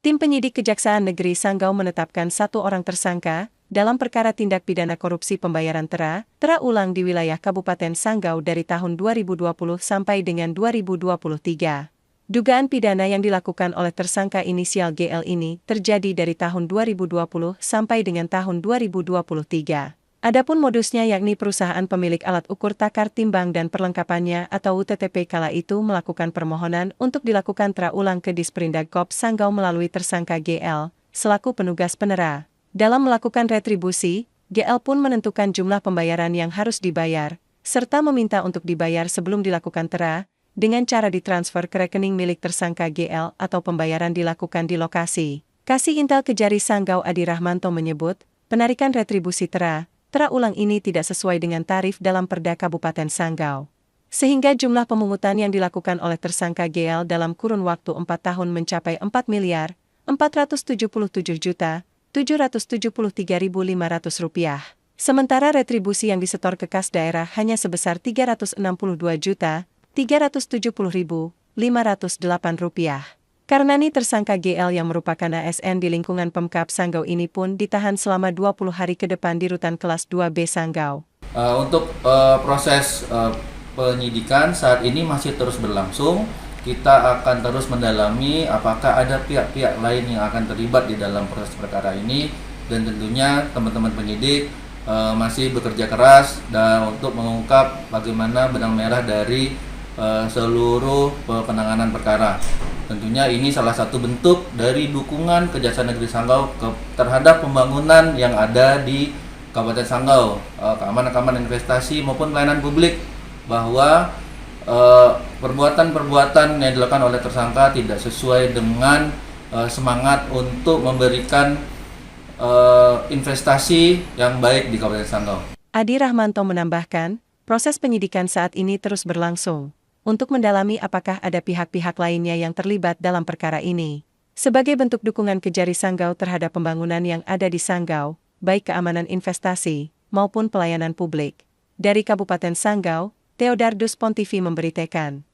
Tim penyidik Kejaksaan Negeri Sanggau menetapkan 1 orang tersangka dalam perkara tindak pidana korupsi pembayaran tera ulang di wilayah Kabupaten Sanggau dari tahun 2020 sampai dengan 2023. Dugaan pidana yang dilakukan oleh tersangka inisial GL ini terjadi dari tahun 2020 sampai dengan tahun 2023. Adapun modusnya yakni perusahaan pemilik alat ukur takar timbang dan perlengkapannya atau UTTP kala itu melakukan permohonan untuk dilakukan tera ulang ke Disperindak Kop Sanggau melalui tersangka GL, selaku penugas penera. Dalam melakukan retribusi, GL pun menentukan jumlah pembayaran yang harus dibayar, serta meminta untuk dibayar sebelum dilakukan tera, dengan cara ditransfer ke rekening milik tersangka GL atau pembayaran dilakukan di lokasi. Kasih Intel Kejari Sanggau Adi Rahmanto menyebut, penarikan retribusi tera ulang ini tidak sesuai dengan tarif dalam Perda Kabupaten Sanggau. Sehingga jumlah pemungutan yang dilakukan oleh tersangka GL dalam kurun waktu 4 tahun mencapai Rp477.773.500. Sementara retribusi yang disetor ke kas daerah hanya sebesar Rp362.370.508. Karena tersangka GL yang merupakan ASN di lingkungan Pemkab Sanggau ini pun ditahan selama 20 hari ke depan di Rutan Kelas 2B Sanggau. Untuk proses penyidikan saat ini masih terus berlangsung. Kita akan terus mendalami apakah ada pihak-pihak lain yang akan terlibat di dalam proses perkara ini, dan tentunya teman-teman penyidik masih bekerja keras dan untuk mengungkap bagaimana benang merah dari seluruh penanganan perkara. Tentunya ini salah satu bentuk dari dukungan Kejaksaan Negeri Sanggau terhadap pembangunan yang ada di Kabupaten Sanggau, keamanan investasi maupun pelayanan publik, bahwa perbuatan-perbuatan yang dilakukan oleh tersangka tidak sesuai dengan semangat untuk memberikan investasi yang baik di Kabupaten Sanggau. Adi Rahmanto menambahkan, proses penyidikan saat ini terus berlangsung untuk mendalami apakah ada pihak-pihak lainnya yang terlibat dalam perkara ini. Sebagai bentuk dukungan Kejari Sanggau terhadap pembangunan yang ada di Sanggau, baik keamanan investasi maupun pelayanan publik. Dari Kabupaten Sanggau, Theodardus Pontivi memberitakan.